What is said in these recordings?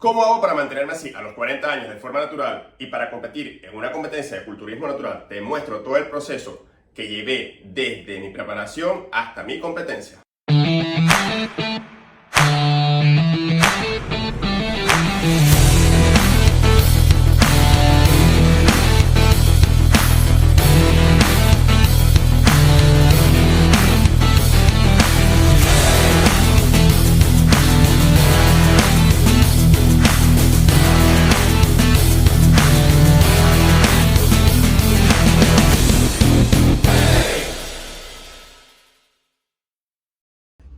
¿Cómo hago para mantenerme así a los 40 años de forma natural y para competir en una competencia de culturismo natural? Te muestro todo el proceso que llevé desde mi preparación hasta mi competencia.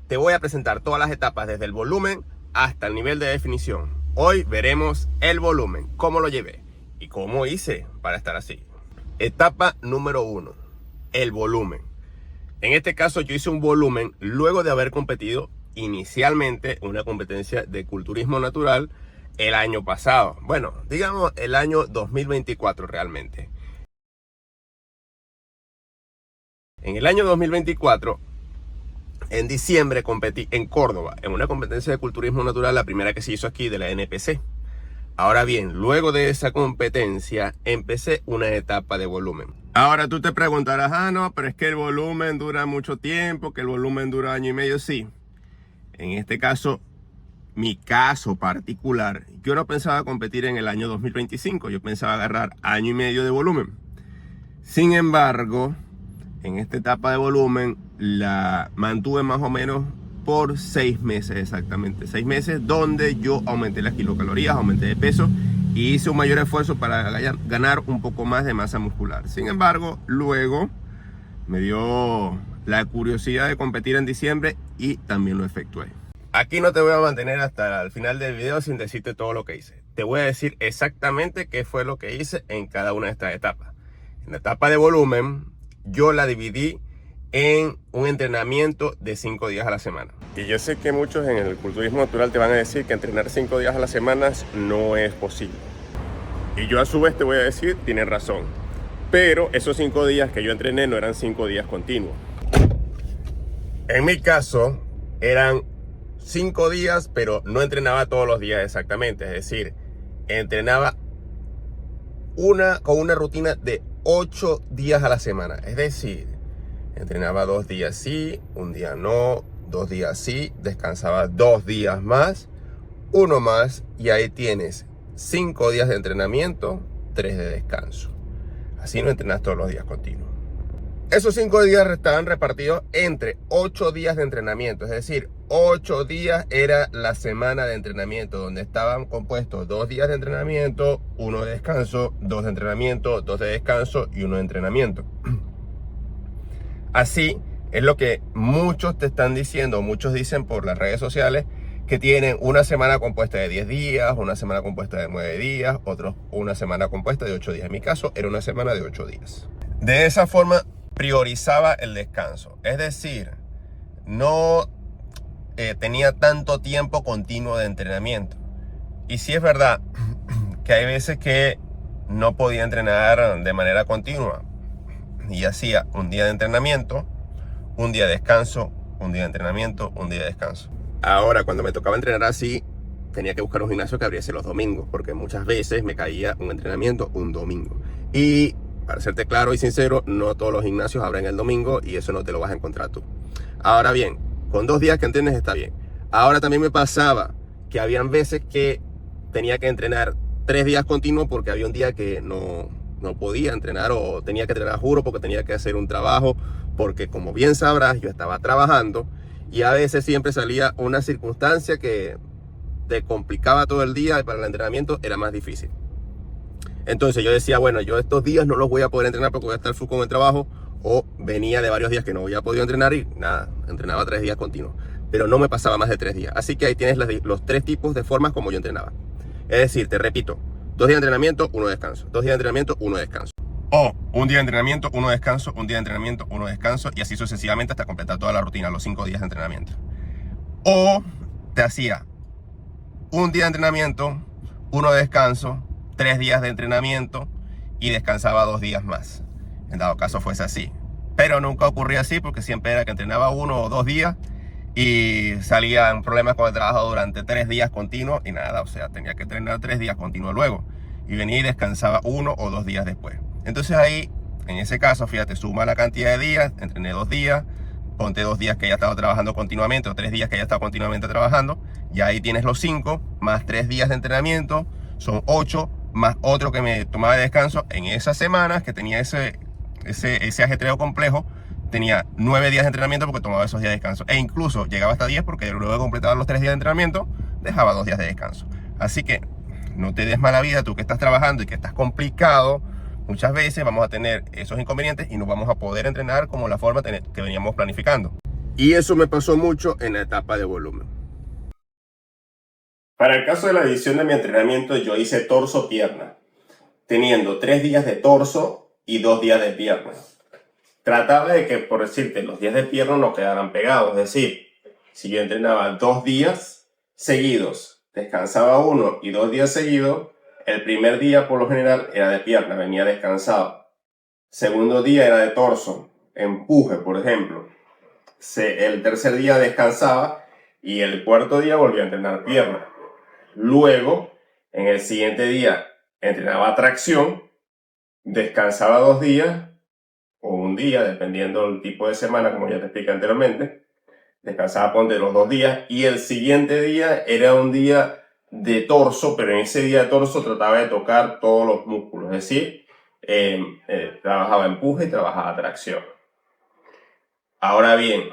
Te voy a presentar todas las etapas desde el volumen hasta el nivel de definición. Hoy veremos el volumen, cómo lo llevé y cómo hice para estar así. Etapa número 1, el volumen. En este caso yo hice un volumen luego de haber competido inicialmente una competencia de culturismo natural el año pasado. Bueno, digamos el año 2024 realmente. En el año 2024... en diciembre competí en Córdoba en una competencia de culturismo natural, la primera que se hizo aquí de la NPC. Ahora bien, luego de esa competencia empecé una etapa de volumen. Ahora tú te preguntarás, no, pero es que el volumen dura mucho tiempo, que el volumen dura año y medio. Sí, en este caso, mi caso particular, yo no pensaba competir en el año 2025, yo pensaba agarrar año y medio de volumen. Sin embargo, en esta etapa de volumen la mantuve más o menos por 6 meses exactamente. 6 meses donde yo aumenté las kilocalorías, aumenté de peso y hice un mayor esfuerzo para ganar un poco más de masa muscular. Sin embargo, luego me dio la curiosidad de competir en diciembre y también lo efectué. Aquí no te voy a mantener hasta el final del video sin decirte todo lo que hice. Te voy a decir exactamente qué fue lo que hice en cada una de estas etapas. En la etapa de volumen, yo la dividí en un entrenamiento de 5 días a la semana. Y yo sé que muchos en el culturismo natural te van a decir que entrenar 5 días a la semana no es posible. Y yo a su vez te voy a decir, tienen razón. Pero esos 5 días que yo entrené no eran 5 días continuos. En mi caso, eran 5 días, pero no entrenaba todos los días exactamente. Es decir, entrenaba con una rutina de 8 días a la semana. Es decir, entrenaba 2 días sí, un día no, 2 días sí, descansaba 2 días más, 1 más, y ahí tienes 5 días de entrenamiento, 3 de descanso. Así no entrenas todos los días continuos. Esos 5 días estaban repartidos entre 8 días de entrenamiento, es decir, 8 días era la semana de entrenamiento, donde estaban compuestos 2 días de entrenamiento, 1 de descanso, 2 de entrenamiento, 2 de descanso y 1 de entrenamiento. Así es lo que muchos te están diciendo, muchos dicen por las redes sociales que tienen una semana compuesta de 10 días, una semana compuesta de 9 días, otros una semana compuesta de 8 días. En mi caso era una semana de 8 días. De esa forma priorizaba el descanso, es decir, no tenía tanto tiempo continuo de entrenamiento. Y sí es verdad que hay veces que no podía entrenar de manera continua y hacía un día de entrenamiento, un día de descanso, un día de entrenamiento, un día de descanso. Ahora, cuando me tocaba entrenar así, tenía que buscar un gimnasio que abriese los domingos, porque muchas veces me caía un entrenamiento un domingo. Y para serte claro y sincero, no todos los gimnasios abren el domingo y eso no te lo vas a encontrar tú. Ahora bien, con 2 días que entrenes está bien. Ahora también me pasaba que habían veces que tenía que entrenar 3 días continuos porque había un día que no podía entrenar o tenía que entrenar, juro, porque tenía que hacer un trabajo, porque como bien sabrás, yo estaba trabajando y a veces siempre salía una circunstancia que te complicaba todo el día y para el entrenamiento era más difícil. Entonces yo decía, bueno, yo estos días no los voy a poder entrenar porque voy a estar full con el trabajo, o venía de varios días que no había podido entrenar y nada, entrenaba 3 días continuos, pero no me pasaba más de 3 días. Así que ahí tienes los 3 tipos de formas como yo entrenaba. Es decir, te repito, 2 días de entrenamiento, 1 descanso, 2 días de entrenamiento, 1 descanso. O un día de entrenamiento, 1 descanso, un día de entrenamiento, 1 descanso, y así sucesivamente hasta completar toda la rutina, los 5 días de entrenamiento. O te hacía un día de entrenamiento, 1 de descanso, 3 días de entrenamiento y descansaba 2 días más. En dado caso fuese así. Pero nunca ocurría así porque siempre era que entrenaba 1 o 2 días y salían problemas con el trabajo durante 3 días continuos y nada, o sea, tenía que entrenar 3 días continuos luego y venía y descansaba 1 o 2 días después. Entonces ahí, en ese caso, fíjate, suma la cantidad de días, entrené 2 días, ponte 2 días que ya estaba trabajando continuamente o 3 días que ya estaba continuamente trabajando, y ahí tienes los 5 más 3 días de entrenamiento, son 8, más otro que me tomaba de descanso en esas semanas que tenía ese ajetreo complejo. Tenía 9 días de entrenamiento porque tomaba esos días de descanso. E incluso llegaba hasta 10 porque luego de completar los 3 días de entrenamiento, dejaba 2 días de descanso. Así que no te des mala vida, tú que estás trabajando y que estás complicado. Muchas veces vamos a tener esos inconvenientes y no vamos a poder entrenar como la forma que veníamos planificando. Y eso me pasó mucho en la etapa de volumen. Para el caso de la división de mi entrenamiento, yo hice torso-pierna, teniendo 3 días de torso y 2 días de pierna. Trataba de que, por decirte, los días de pierna no quedaran pegados. Es decir, si yo entrenaba 2 días seguidos, descansaba 1 y 2 días seguidos, el primer día por lo general era de pierna, venía descansado. Segundo día era de torso, empuje, por ejemplo. El tercer día descansaba y el cuarto día volvía a entrenar pierna. Luego, en el siguiente día, entrenaba tracción, descansaba 2 días o un día, dependiendo del tipo de semana, como ya te expliqué anteriormente. Descansaba ponte los 2 días y el siguiente día era un día de torso, pero en ese día de torso trataba de tocar todos los músculos, es decir, trabajaba empuje y trabajaba tracción. Ahora bien,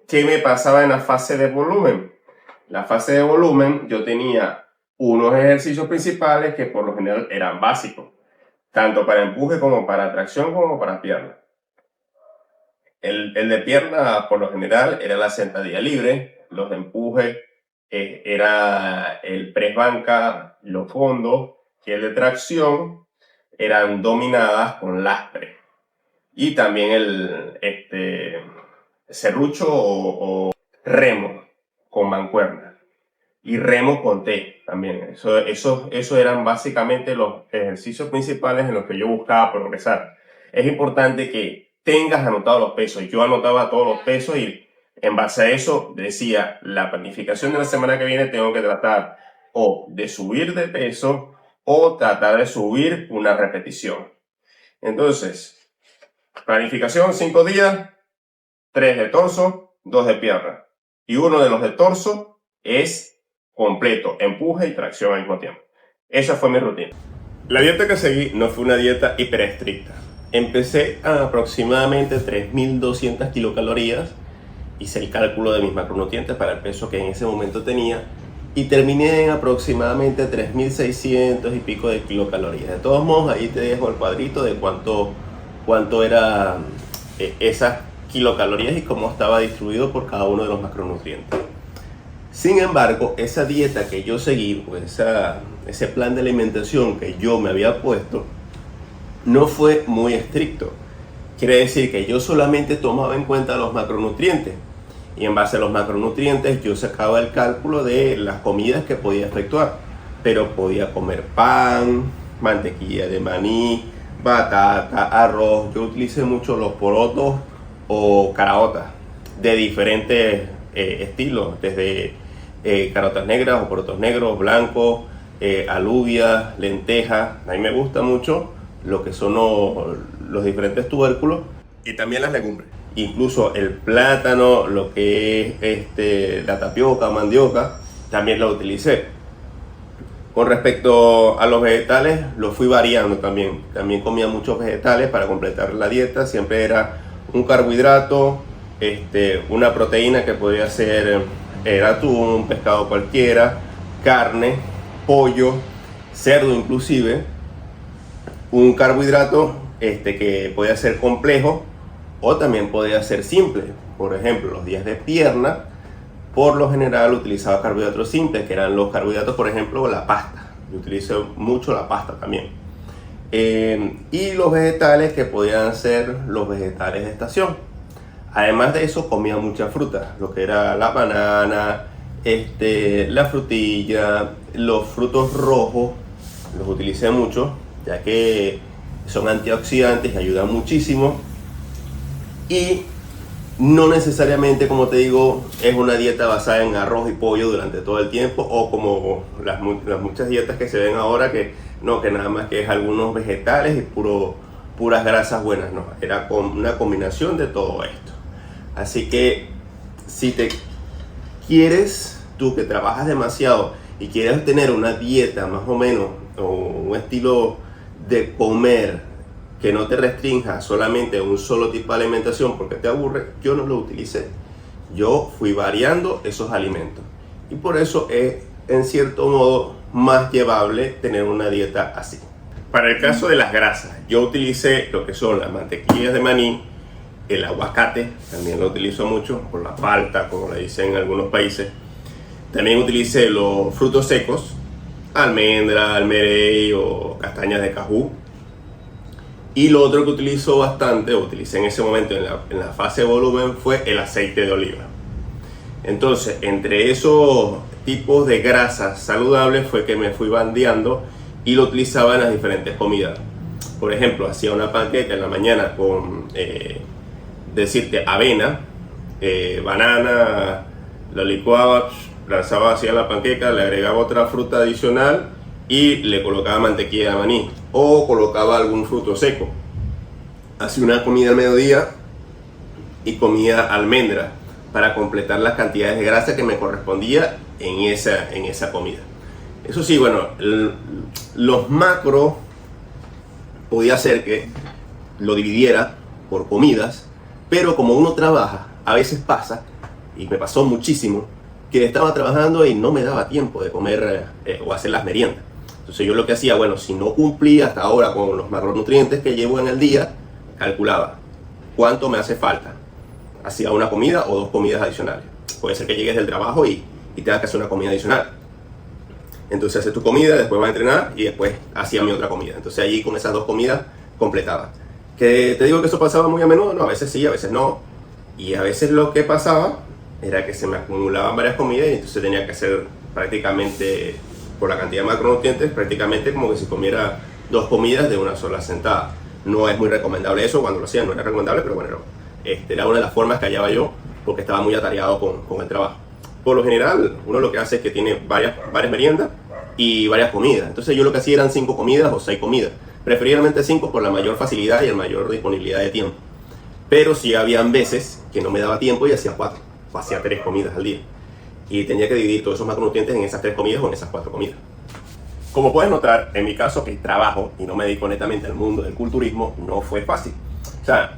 ¿qué me pasaba en la fase de volumen? La fase de volumen yo tenía unos ejercicios principales que por lo general eran básicos, tanto para empuje como para tracción como para pierna. El de pierna, por lo general, era la sentadilla libre. Los de empuje era el press banca, los fondos. Y el de tracción eran dominadas con lastre. Y también el serrucho o remo con mancuerna. Y remo con T también. Eso eran básicamente los ejercicios principales en los que yo buscaba progresar. Es importante que tengas anotados los pesos. Yo anotaba todos los pesos y en base a eso decía, la planificación de la semana que viene tengo que tratar o de subir de peso o tratar de subir una repetición. Entonces, planificación 5 días, 3 de torso, 2 de pierna. Y uno de los de torso es completo, empuje y tracción al mismo tiempo. Esa fue mi rutina. La dieta que seguí no fue una dieta hiper estricta. Empecé a aproximadamente 3.200 kilocalorías, hice el cálculo de mis macronutrientes para el peso que en ese momento tenía y terminé en aproximadamente 3.600 y pico de kilocalorías. De todos modos, ahí te dejo el cuadrito de cuánto era esas kilocalorías y cómo estaba distribuido por cada uno de los macronutrientes. Sin embargo, esa dieta que yo seguí, pues ese plan de alimentación que yo me había puesto, no fue muy estricto. Quiere decir que yo solamente tomaba en cuenta los macronutrientes y en base a los macronutrientes yo sacaba el cálculo de las comidas que podía efectuar. Pero podía comer pan, mantequilla de maní, batata, arroz. Yo utilicé mucho los porotos o caraotas de diferentes estilos, desde carotas negras o porotos negros, blancos, alubias, lentejas. A mí me gusta mucho lo que son los diferentes tubérculos y también las legumbres. Incluso el plátano, lo que es la tapioca, mandioca, también lo utilicé. Con respecto a los vegetales, lo fui variando también. También comía muchos vegetales para completar la dieta. Siempre era un carbohidrato, una proteína que podía ser el atún, pescado cualquiera, carne, pollo, cerdo inclusive, un carbohidrato que podía ser complejo o también podía ser simple. Por ejemplo, los días de pierna, por lo general utilizaba carbohidratos simples, que eran los carbohidratos, por ejemplo, la pasta. Yo utilizo mucho la pasta también. Y los vegetales, que podían ser los vegetales de estación. Además de eso, comía mucha fruta, lo que era la banana, la frutilla, los frutos rojos, los utilicé mucho, ya que son antioxidantes y ayudan muchísimo. Y No necesariamente, como te digo, es una dieta basada en arroz y pollo durante todo el tiempo, o como las muchas dietas que se ven ahora, que no, que nada más que es algunos vegetales y puras grasas buenas. No, era una combinación de todo esto. Así que si te quieres, tú que trabajas demasiado y quieres tener una dieta más o menos, o un estilo de comer que no te restrinja solamente un solo tipo de alimentación porque te aburre, yo no lo utilicé. Yo fui variando esos alimentos y por eso es en cierto modo más llevable tener una dieta así. Para el caso de las grasas, yo utilicé lo que son las mantequillas de maní, el aguacate, también lo utilizo mucho, por la palta, como le dicen en algunos países. También utilicé los frutos secos, almendra, almerey o castañas de cajú. Y lo otro que utilizo bastante, o utilicé en ese momento en la fase de volumen, fue el aceite de oliva. Entonces, entre esos tipos de grasas saludables fue que me fui bandeando y lo utilizaba en las diferentes comidas. Por ejemplo, hacía una panqueca en la mañana con, decirte, avena, banana, la licuaba, lanzaba hacia la panqueca, le agregaba otra fruta adicional y le colocaba mantequilla de maní o colocaba algún fruto seco. Hacía una comida al mediodía y comía almendra para completar las cantidades de grasa que me correspondía en esa comida. Eso sí, bueno, los macros podía ser que lo dividiera por comidas, pero como uno trabaja, a veces pasa, y me pasó muchísimo, que estaba trabajando y no me daba tiempo de comer o hacer las meriendas. Entonces yo lo que hacía, bueno, si no cumplía hasta ahora con los macronutrientes que llevo en el día, calculaba cuánto me hace falta. Hacía una comida o dos comidas adicionales. Puede ser que llegues del trabajo y tengas que hacer una comida adicional. Entonces haces tu comida, después vas a entrenar y después hacía mi otra comida. Entonces allí con esas dos comidas completaba. ¿Que te digo que eso pasaba muy a menudo? No, a veces sí, a veces no. Y a veces lo que pasaba era que se me acumulaban varias comidas y entonces tenía que hacer prácticamente, por la cantidad de macronutrientes, prácticamente como que si comiera dos comidas de una sola sentada. No es muy recomendable eso, cuando lo hacía no era recomendable, pero bueno, era una de las formas que hallaba yo porque estaba muy atareado con el trabajo. Por lo general, uno lo que hace es que tiene varias meriendas y varias comidas. Entonces yo lo que hacía eran 5 comidas o 6 comidas. Preferiblemente 5 por la mayor facilidad y la mayor disponibilidad de tiempo. Pero sí habían veces que no me daba tiempo y hacía 4 o hacía 3 comidas al día. Y tenía que dividir todos esos macronutrientes en esas 3 comidas o en esas 4 comidas. Como puedes notar, en mi caso, que trabajo y no me dedico netamente al mundo del culturismo, no fue fácil. O sea,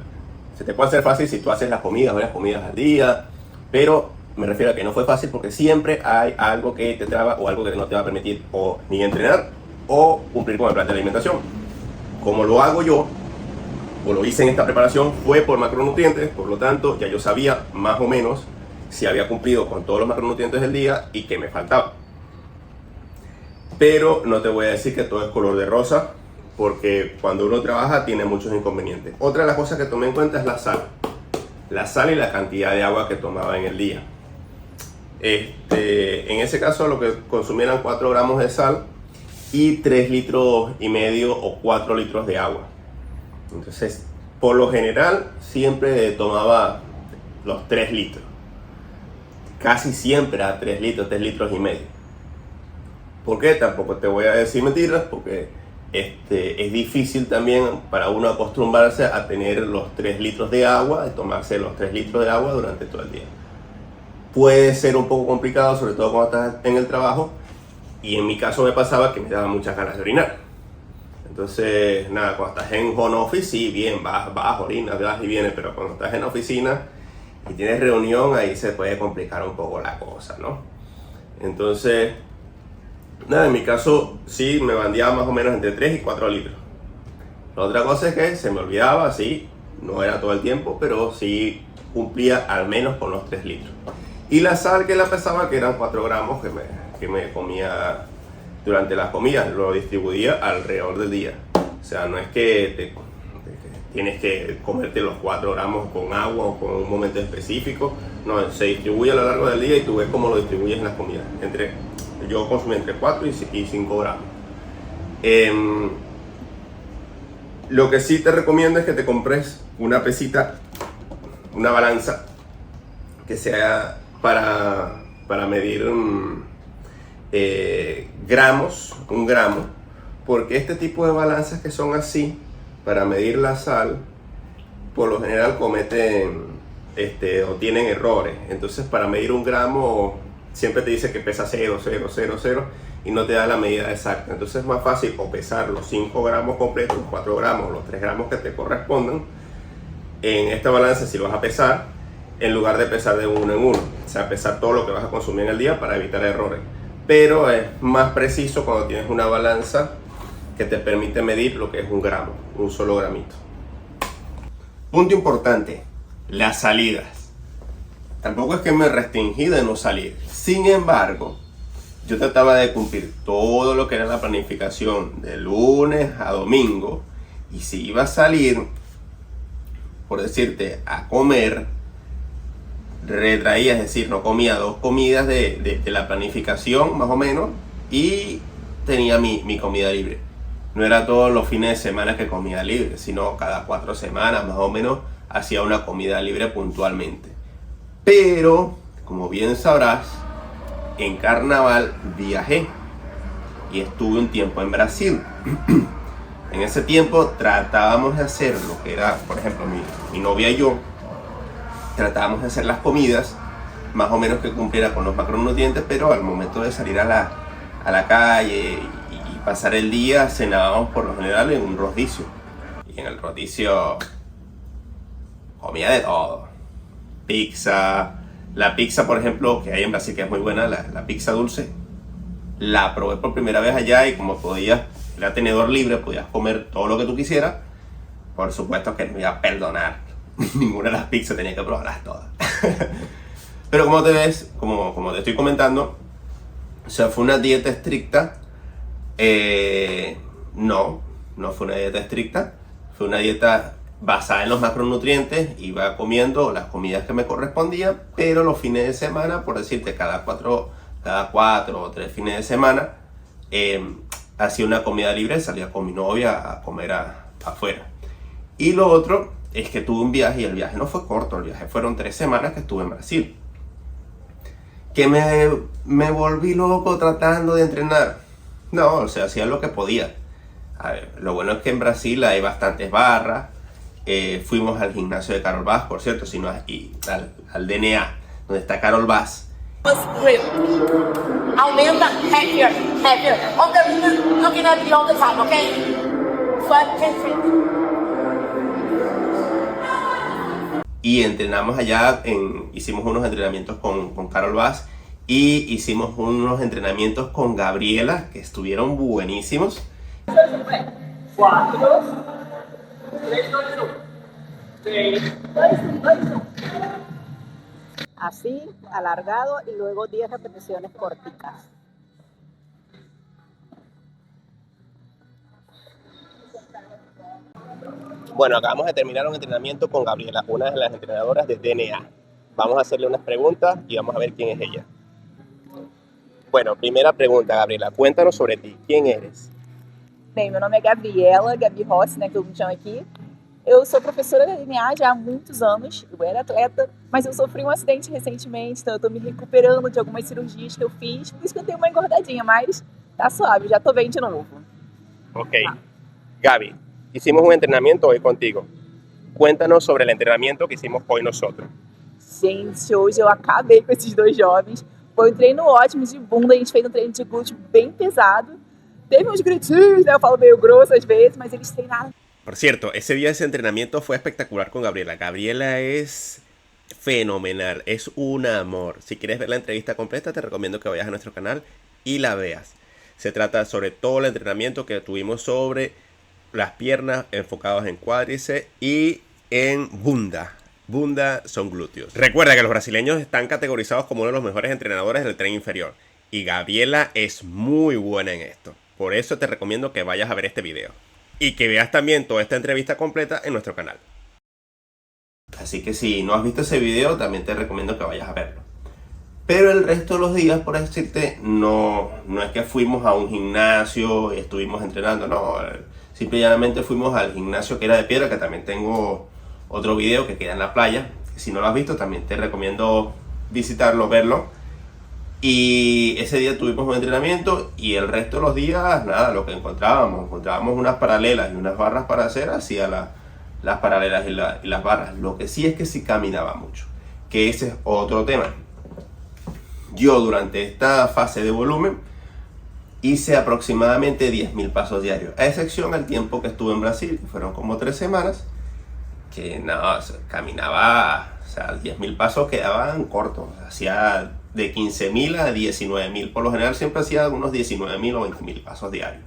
se te puede hacer fácil si tú haces las comidas, varias comidas al día, pero me refiero a que no fue fácil porque siempre hay algo que te traba o algo que no te va a permitir o ni entrenar o cumplir con el plan de alimentación. Como lo hago yo, o lo hice en esta preparación, fue por macronutrientes, por lo tanto ya yo sabía más o menos si había cumplido con todos los macronutrientes del día y qué me faltaba. Pero no te voy a decir que todo es color de rosa, porque cuando uno trabaja tiene muchos inconvenientes. Otra de las cosas que tomé en cuenta es la sal. La sal y la cantidad de agua que tomaba en el día. En ese caso lo que consumí eran 4 gramos de sal y 3,5 litros o 4 litros de agua. Entonces, por lo general, siempre tomaba los 3 litros. Casi siempre a 3 litros, 3,5 litros. ¿Por qué? Tampoco te voy a decir mentiras, porque es difícil también para uno acostumbrarse a tener los 3 litros de agua, de tomarse los 3 litros de agua durante todo el día. Puede ser un poco complicado, sobre todo cuando estás en el trabajo, y en mi caso me pasaba que me daba muchas ganas de orinar. Entonces, nada, cuando estás en home office, sí, bien, vas, orinas, vas y vienes, pero cuando estás en la oficina y tienes reunión, ahí se puede complicar un poco la cosa, ¿no? Entonces, nada, en mi caso sí me bandeaba más o menos entre 3 y 4 litros. La otra cosa es que se me olvidaba, sí, no era todo el tiempo, pero sí cumplía al menos con los 3 litros. Y la sal que la pesaba, que eran 4 gramos que me comía durante las comidas, lo distribuía alrededor del día. O sea, no es que tienes que comerte los 4 gramos con agua o con un momento específico. No, se distribuye a lo largo del día y tú ves cómo lo distribuyes en las comidas. Yo consumí entre 4 y 5 gramos. Lo que sí te recomiendo es que te compres una pesita, una balanza que sea para medir gramos, un gramo, porque este tipo de balanzas que son así, para medir la sal, por lo general cometen o tienen errores. Entonces, para medir un gramo siempre te dice que pesa 0,000 y no te da la medida exacta. Entonces es más fácil o pesar los 5 gramos completos, los 4 gramos, los 3 gramos que te correspondan en esta balanza si lo vas a pesar, en lugar de pesar de uno en uno. O sea, pesar todo lo que vas a consumir en el día para evitar errores. Pero es más preciso cuando tienes una balanza que te permite medir lo que es un gramo, un solo gramito. Punto importante, las salidas. Tampoco es que me restringí de no salir. Sin embargo, yo trataba de cumplir todo lo que era la planificación de lunes a domingo. Y si iba a salir, por decirte, a comer, retraía, es decir, no comía 2 comidas de la planificación más o menos, y tenía mi comida libre. No era todos los fines de semana que comía libre, sino cada 4 semanas más o menos hacía una comida libre puntualmente. Pero, como bien sabrás, en carnaval viajé y estuve un tiempo en Brasil. En ese tiempo tratábamos de hacer lo que era, por ejemplo, mi novia y yo, tratábamos de hacer las comidas más o menos que cumpliera con los macronutrientes, pero al momento de salir a la calle y pasar el día, cenábamos por lo general en un rodicio. Y en el rodicio comía de todo. Pizza. La pizza, por ejemplo, que hay en Brasil, que es muy buena, la pizza dulce, la probé por primera vez allá y como era tenedor libre, podías comer todo lo que tú quisieras. Por supuesto que no iba a perdonar ninguna de las pizzas, tenía que probarlas todas. Pero como te ves, como te estoy comentando, o sea, fue una dieta estricta. No fue una dieta estricta, fue una dieta basada en los macronutrientes. Iba comiendo las comidas que me correspondían, pero los fines de semana, por decirte, cada cuatro o 3 fines de semana, hacía una comida libre, salía con mi novia a comer afuera. Y lo otro es que tuve un viaje, y el viaje no fue corto, el viaje fueron 3 semanas que estuve en Brasil. Que me volví loco tratando de entrenar. No, o sea, hacía lo que podía. A ver, lo bueno es que en Brasil hay bastantes barras. Fuimos al gimnasio de Carol Vaz, por cierto, sino al DNA, donde está Carol Vaz. Aumenta, heavier. Looking at you all the time, okay? Y entrenamos allá, hicimos unos entrenamientos con Carol Vaz y hicimos unos entrenamientos con Gabriela, que estuvieron buenísimos. 4, 3, 2, 1. 6, 2, 1. Así, alargado, y luego 10 repeticiones corticas. Bueno, acabamos de terminar un entrenamiento con Gabriela, una de las entrenadoras de DNA. Vamos a hacerle unas preguntas y vamos a ver quién es ella. Bueno, primera pregunta, Gabriela, cuéntanos sobre ti. ¿Quién eres? Bem, meu nome é Gabriela, Gabi Rossi, né, que todo mundo chama aqui. Eu sou professora de DNA já há muitos anos, eu era atleta, mas eu sofri um acidente recentemente, então eu tô me recuperando de algumas cirurgias que eu fiz, por isso que eu tenho uma engordadinha, mas tá suave, já tô bem de novo. Ok. Gabi, hicimos un entrenamiento hoy contigo. Cuéntanos sobre el entrenamiento que hicimos hoy nosotros. Gente, hoje eu acabei com esses 2 jovens, foi um treino ótimo de bunda, a gente fez um treino de glúteo bem pesado, teve uns gritinhos, né, eu falo meio grosso às vezes, mas eles treinaram. Por cierto, ese día ese entrenamiento fue espectacular con Gabriela. Gabriela es fenomenal, es un amor. Si quieres ver la entrevista completa, te recomiendo que vayas a nuestro canal y la veas. Se trata sobre todo el entrenamiento que tuvimos sobre las piernas enfocados en cuádriceps y en bunda. Bunda son glúteos. Recuerda que los brasileños están categorizados como uno de los mejores entrenadores del tren inferior. Y Gabriela es muy buena en esto. Por eso te recomiendo que vayas a ver este video. Y que veas también toda esta entrevista completa en nuestro canal. Así que si no has visto ese video, también te recomiendo que vayas a verlo. Pero el resto de los días, por decirte, no es que fuimos a un gimnasio y estuvimos entrenando, no. Simple y llanamente fuimos al gimnasio que era de piedra, que también tengo otro video que queda en la playa. Si no lo has visto, también te recomiendo visitarlo, verlo. Y ese día tuvimos un entrenamiento y el resto de los días, nada, lo que encontrábamos unas paralelas y unas barras para hacer, hacía las paralelas y las barras. Lo que sí es que sí caminaba mucho, que ese es otro tema. Yo durante esta fase de volumen hice aproximadamente 10.000 pasos diarios, a excepción al tiempo que estuve en Brasil, que fueron como 3 semanas, que no, caminaba, o sea, 10.000 pasos quedaban cortos, hacía de 15.000 a 19.000, por lo general siempre hacía unos 19.000 o 20.000 pasos diarios.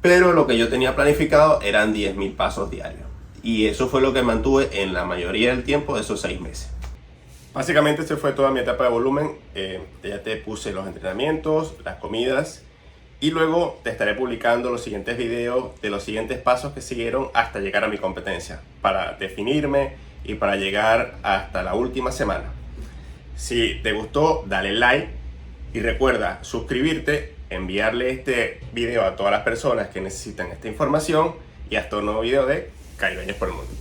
Pero lo que yo tenía planificado eran 10.000 pasos diarios. Y eso fue lo que mantuve en la mayoría del tiempo de esos 6 meses. Básicamente esta fue toda mi etapa de volumen. Ya te puse los entrenamientos, las comidas. Y luego te estaré publicando los siguientes videos de los siguientes pasos que siguieron hasta llegar a mi competencia. Para definirme y para llegar hasta la última semana. Si te gustó, dale like y recuerda suscribirte, enviarle este video a todas las personas que necesitan esta información y hasta un nuevo video de Caribeños por el Mundo.